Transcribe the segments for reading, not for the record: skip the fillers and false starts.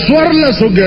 $16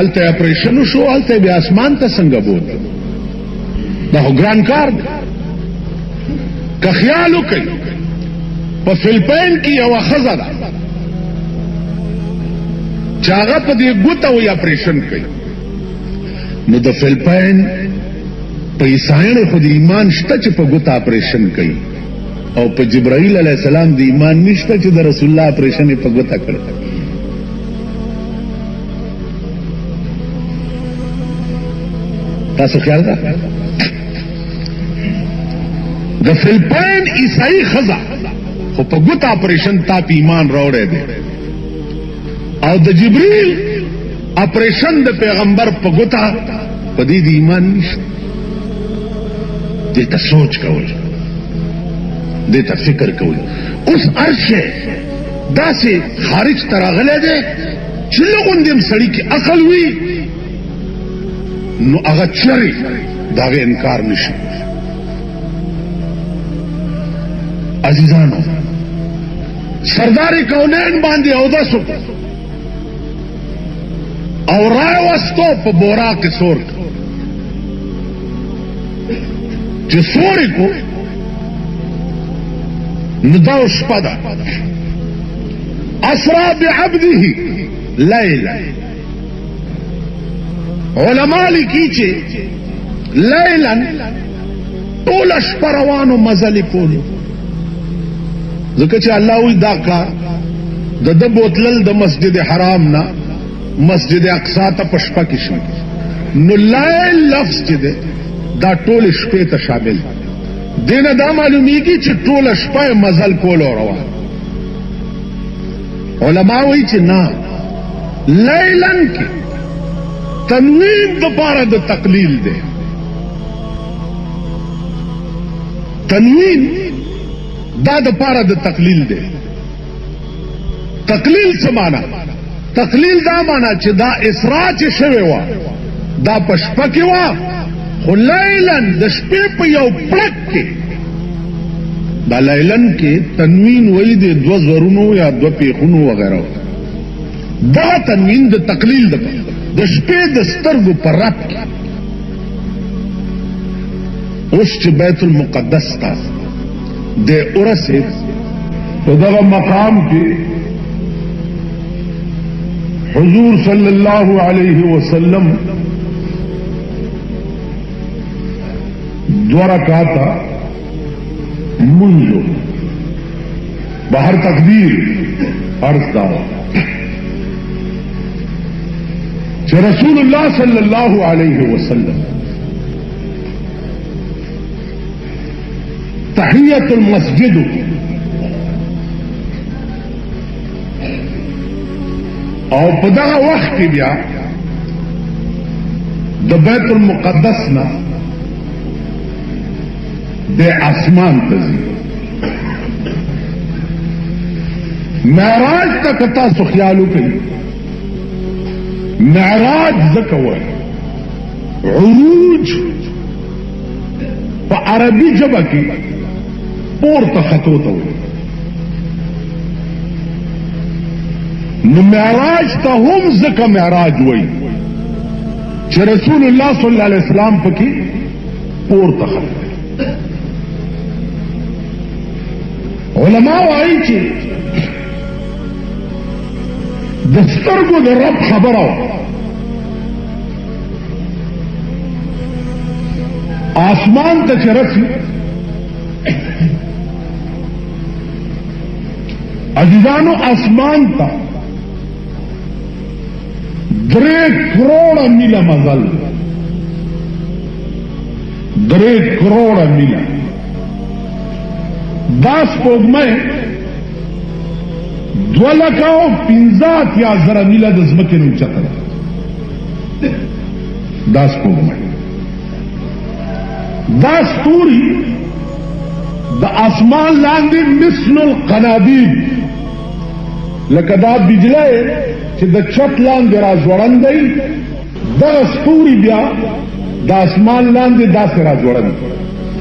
الته operation شو، الته بیا اسمان ته څنګه بوت؟ دا ګران کار دی. که خیال وکړي په فلپین کې یو ښځه ده چې هغه په دې ګوته وي اپریشن کوي، نو د فلپین په عیسایانو خو د ایمان شته چې په ګوته اپریشن کوي، او په جبرائیل علیه السلام د ایمان نشته چې د رسول الله اپریشن په ګوته کړي. تاسو خیال ده د فلپین عیسائی ښځه خو په ګوته اپریشن تا په ایمان راوړی دی، او د جبرائیل اپریشن د پیغمبر په ګوته په دې د ایمان نشته. دې ته سوچ کول، دې ته فکر کول. اوس ارشه داسې خارج ته راغلی دی چې لږ هم سړي کې عقل وي نو هغه چرې د هغې انکار نشي. عزیزانو، سردار کونین باندې اودس وکړو او راوستو په بورا کې سور چې سورې کو نو دا شپه ده. اسرا بعبده لیلا، علماء لیکي چې لیلا ټوله شپه روانو مزلې کولې، ځکه چې الله وی دا کار د ده بوتلل د مسجد حرام نه مسجد اقصا ته په شپه کې شو، نو لیل لفظ چې دی دا ټول شپې ته شامل دینه. دا معلومیږي چې ټول شپه مزل کول او روان. علماء وی چې نه، لیلن کې تنوین د پاره د تقلیل دی. تنوین دا د پاره د تقلیل دی. تقلیل څه معنا؟ تقلیل دا معنا چې دا اسراء چې شوی و دا په شپه کې و، خو لیلن د شپې په یو پړک کې. دا لیلن کې تنوین وایي د دوه زرونو یا دوه پیخونو وغیرہ. دا تنوین د تقلیل د شپې د سترګو په رب کې. اوس چې بیت المقدس ته د ورسېد په دغه مقام کې حضور صلی الله علیه وسلم 2 رکعاته منځو بهر تقدیر عرض داو چې رسول الله صلی الله علیه وسلم تحیت المسجد او په دغه وخت کې بیا د بیت المقدس نه د اسمان ته ځي. معراج ته که تاسو خیال وکړئ، معراج ځکه وایي عروج په عربي ژبه کې پورته خطو ته وایي، نو معراج ته هم ځکه معراج وایي چې رسول الله صلی الله علیه وسلم پکې پورته خطو. علماء وایي چې د سترګو د رب خبره آسمان ته چې رسي، عزیزانو آسمان ته 3 کروڑ میله مزل، 3 کروڑ میله. دا سپوږمۍ 2,15,000 میله د ځمکې نه اوچته ده. دا سپوږمۍ، دا ستوري د اسمان لاندې مثل القنادیل، لکه دا بجلی چې د چت لاندې را ځوړند دی، دغه ستوري بیا د اسمان لاندې داسې را ځوړند.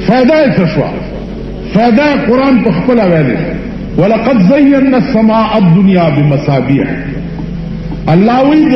فایده یې څه شوه؟ فایده قرآن په خپله ویلی، ولقد زینا السماء الدنیا بمصابیح. الله وی د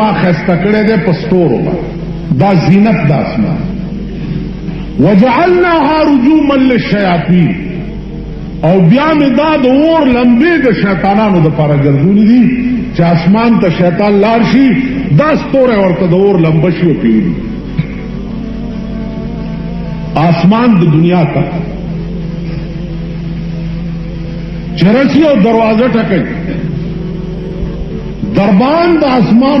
ما خسته کړی ده پستورو دا زینت د اسمان وجعلناها رجوما للشیاطین او بیا مې دا د اور لمبې د شیطانانو د پاره ګرځولې دي چې اسمان ته شیطان لاړ شي دا ستوره ورته د اور لمبه شي او پیږي آسمان د دنیا ته چرسی او دروازه ټکي دربان د اسمان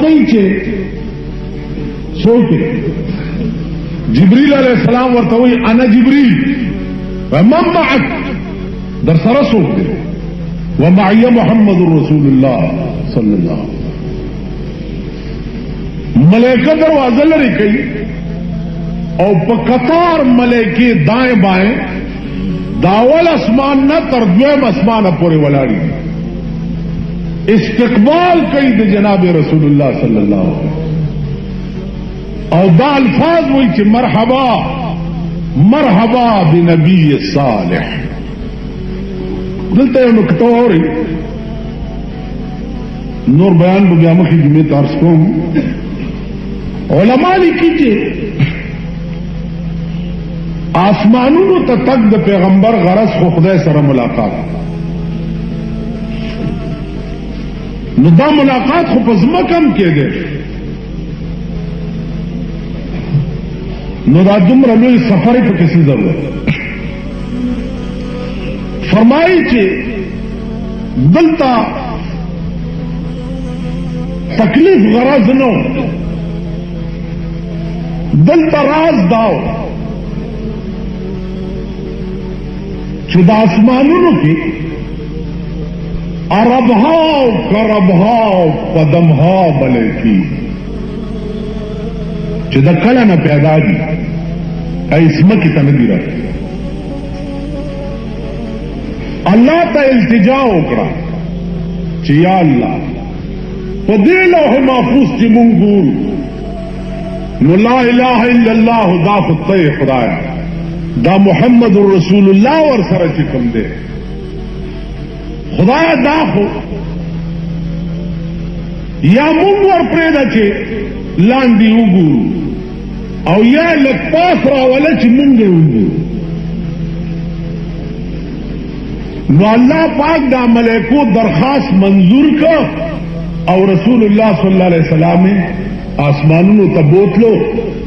کوي چې څوک جبريل عليه السلام ورته وي انا جبريل ومن معك در سره څوک دی ومعي محمد رسول الله صلى الله عليه وسلم ملائکه دروازه لري کوي او په قطار ملائکه دائیں بائیں داول اسمان نه تر دویم اسمان پورې ولاړی استقبال کوي د جناب رسول الله صلی الله علیه وسلم او دا الفاظ وایي چې مرحبا مرحبا بنبی صالح دلته یو نکته اوري نور بیان به بیا مخکې جمعې ته عرض کوم علما لیکي چې آسمانونو ته تک د پیغمبر غرض خو خدای سره ملاقات نو دا ملاقات خو په ځمکه هم کېده نو دا دومره لوی سفر په کیسه ضرورت فرمایي چې دلته تکلیف غرض نو دلته راز داو چې د اسمانونو کې عربها کربها قدمها بلکی چې د کله نه پیدا دي ایسمه کې ته نه دی راځي الله ته التجا وکړه چې یا الله په دې لوح محفوظ کې مونږ ګورو نو لا اله الا الله دا خدای خدای دا محمد رسول الله ور سره چې کوم دی خدای دا خو یا مونږ ور پرېږده چې لاندې وګورو او یا لږ پاس راوله چې مونږ یې وګورو نو الله پاک دا ملائکو درخواست منظور کړ او رسول الله صلی الله علیه وسلم آسمانونو ته بوتلو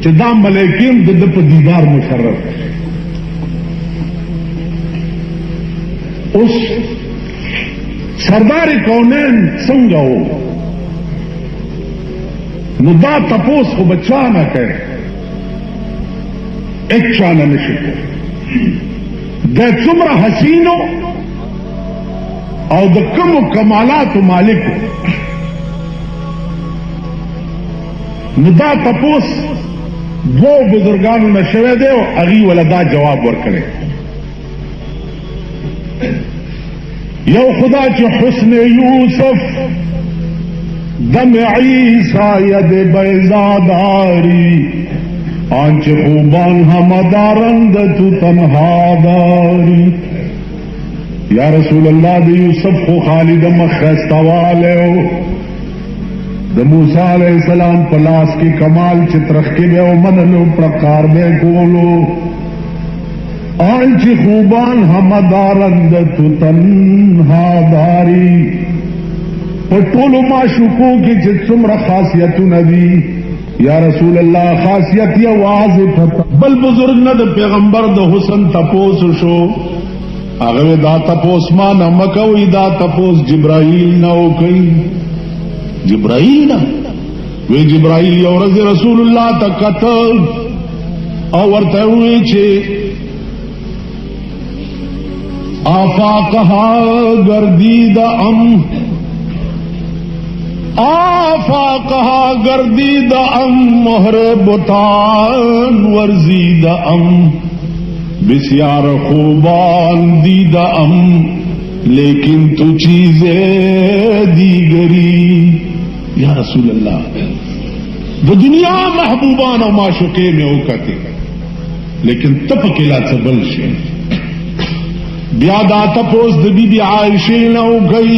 چې دا ملائکین د په دیدار مشرف اوس سردار کونین څنګه وو نو دا تپوس خو بچا نه کوي ایک چانه نشي د څومره حسینو او د کوم کمالات مالک نو دا تپوس دو بزرگانو نشوه دی او هغې ولا دا جواب ورکړی یو خدا چې حسن یوسف دم عیسی ید بیزاداری آنچ خوبان همدارند تو تنها داری یا رسول اللہ دی یوسف خو خالد مخستوالیو د موسی علیہ السلام پلاس کی کمال چترخ کے بے منلو پرکار بے کولو آنچ خوبان همدارند تو تنها داری پټولو ما شکو کی چې څومره خاصیتونه دي یا رسول الله خاصیت یې واضح بل بزرگ نه د پیغمبر د حسن تپوس شو هغه دا تپوس ما نه مکوي دا تپوس جبرائیل نه کوي جبرائیل نه وی جبرائیل یو ورځ رسول الله ته کتل او ورته وی چې آفاقها گردید ام آفاقها گردید ام مہر بتان ورزید ام بسیار خوبان دید ام لیکن تو چیزیں دیگری یا رسول اللہ وہ دنیا محبوبان و معشوقے میں اوکتے لیکن تپکلا سبل شے بیادا تپوس د بی بی عائشہ نو گئی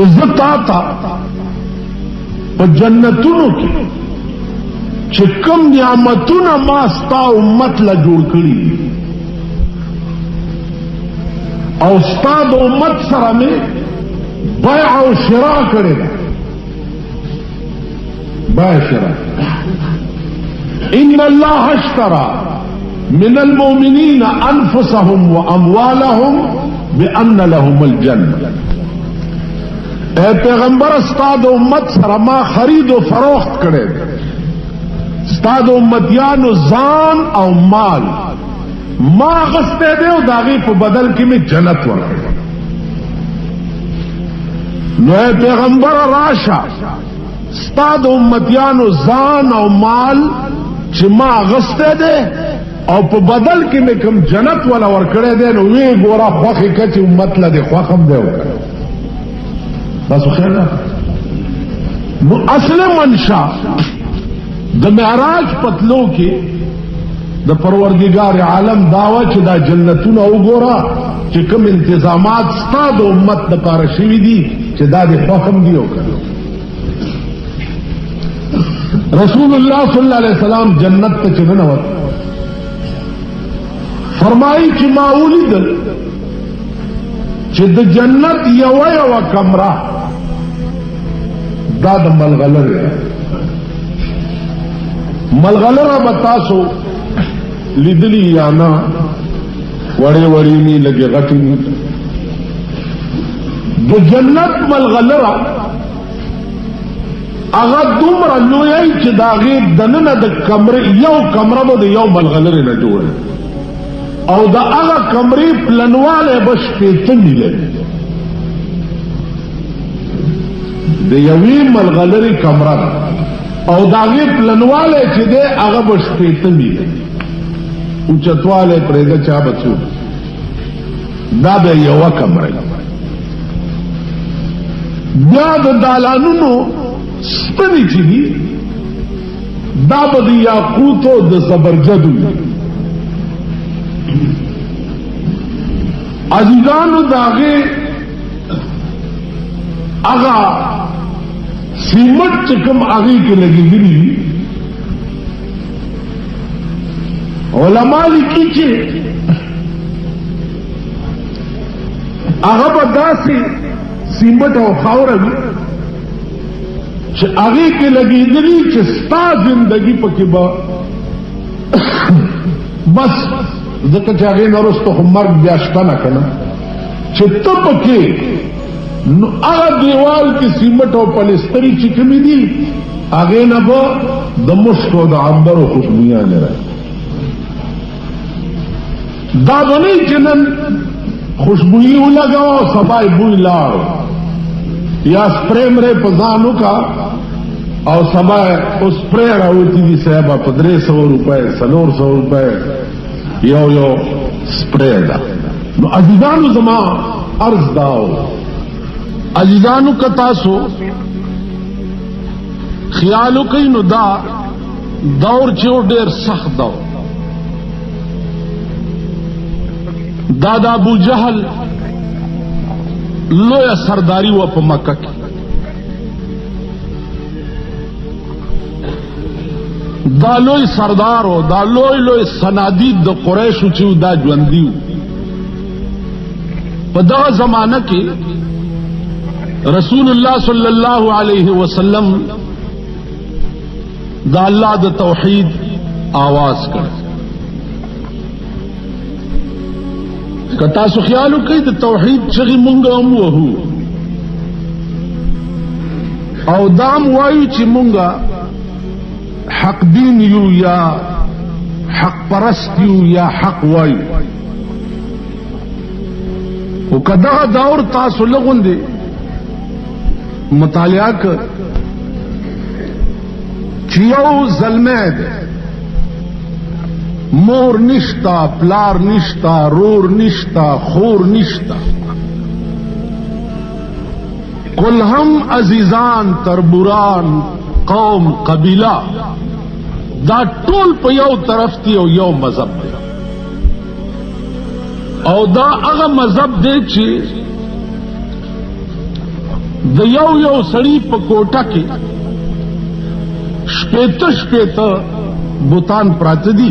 چې زه تا ته په جنتونو کې چې کوم نعمتونه ما ستا امت له جوړ کړي او ستا د امت سره مې بیع او شرا کړې ده. بیع شرا ان الله اشترى من المؤمنين انفسهم واموالهم بان لهم الجنه. اے پیغمبر ستا د امت سره ما خرید او فروخت کړې ده. ستا د امتیانو ځان او مال ما غسته دی او داغي په بدل کې می جنت ورکړ. نو پیغمبر راشه ستا د امتیانو ځان او مال چې ما غسته دی او په بدل کې می کوم جنت ولا ورکړې دی نو وی ګوره خوخه کچ امت له دی خوخم دی وکړه. بس خیر نو اصل منشا د معراج پتلو کې د پروردگار عالم داوا چې دا جنتونه وګوره چې کوم انتظامات ستا د امت لپاره شوي دي چې دا د حکم دی وکړه. رسول الله صلی الله علیه وسلم جنت ته چې ننوت فرمایي چې ما ولیدل چې د جنت یو کمره دا د ملغلره بتاسو لیدلی یا نه وړې وړې نی لګي غټي نی د جنت ملغلره هغه دومره لوی چې دا غي دننه د کمرې یو کمره به د یو ملغلره نه جوړ او دا هغه کمرې پلنواله بش پېته نیله د یوې ملغلره کمره او داغی پلنواله چې ده هغه بش پېته نیله او چتواله پرېده چا بچو دا به یو کمره. بیا د دالانونو سپنی چې دي دا به د یاقوتو د زبرجدو. عزیزانو داغی هغه سیمٹ چکم آگے کے لگی گری علماء لکھی چھے آگا بدا سے سیمٹ او خاورگی چھے آگے کے لگی گری چھے ستا زندگی پکی با بس ذکر چھے آگے نرستو مرگ بیاشتا نہ کنا چھے تب پکی نو هغه دیوال کې سیمټ او پلستری چې کمی دي هغه نه به د مشک او د عنبر او خوشبویان راځي. دا باندې چې نن خوشبوئی ولګاو سبای بوی لاړ یا سپری مره په ځانو کا او سبای او سپری راوتی دي صاحب په 300 روپے 400 روپے یو سپری دا. نو عزیزانو زما عرض داو عزیزانو کتاسو خیالو کئی نو دا دور چیو ډیر سخت دور دا ابو جہل لویا سرداری و په مکه کې دا لوی سردارو دا لوی سنادید د قریشو چې دا ژوندیو په دا زمانہ کې رسول اللہ صلی اللہ علیہ وسلم دا اللہ دا توحید آواز کر کتا سو خیالو کئی دا توحید چغی منگا ام وہو او دام وایو چی منگا حق دین یو یا حق پرست یو یا حق وایو او کدا دور تاسو لغن دے مطالعہ کر چیو ظلمید مور نشتا پلار نشتا رور نشتا خور نشتا کل ہم عزیزان تربوران قوم قبیلہ دا ټول په یو طرف دی او یو مذہب دی او دا هغه مذہب دی چې د یو سړی په کوټه کې شپېته بوتان پراته دي